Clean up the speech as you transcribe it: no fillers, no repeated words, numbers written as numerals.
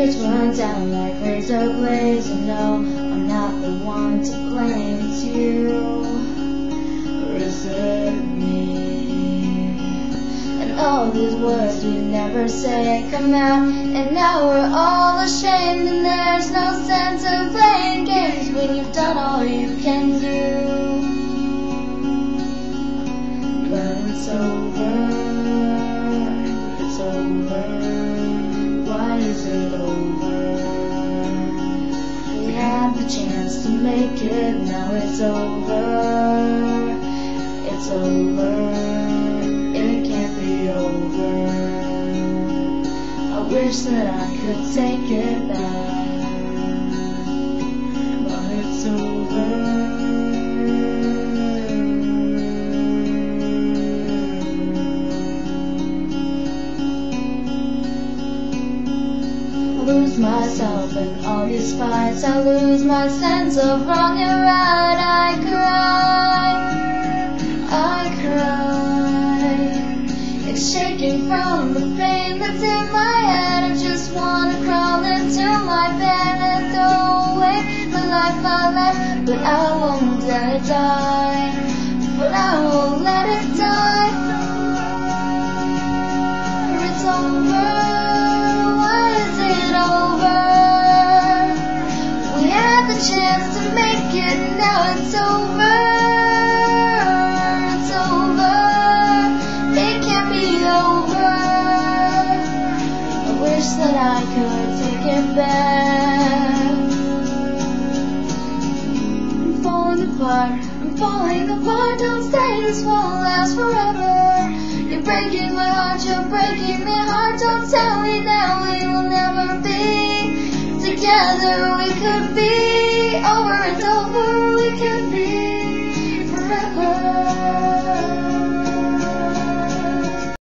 tears run down like razor blades. And no, I'm not the one to blame. It's you, or is it me? And all these words we never say come out, and now we're all ashamed. And there's no sense of playing games when you've done all you can do. But it's over, it's over. Why is it over? We had the chance to make it, now it's over. It's over, it can't be over. I wish that I could take it back, but it's over. I lose myself in all these fights. I lose my sense of wrong and right. I cry. It's shaking from the pain that's in my head. I just wanna crawl into my bed and throw away the life I left. But I won't let it die. But I won't let it die. It's over. Chance to make it, now it's over. It's over, it can't be over. I wish that I could take it back. I'm falling apart, don't stay, this won't last forever. You're breaking my heart, you're breaking my heart. Don't tell me that we will never be together. We could be over and over, we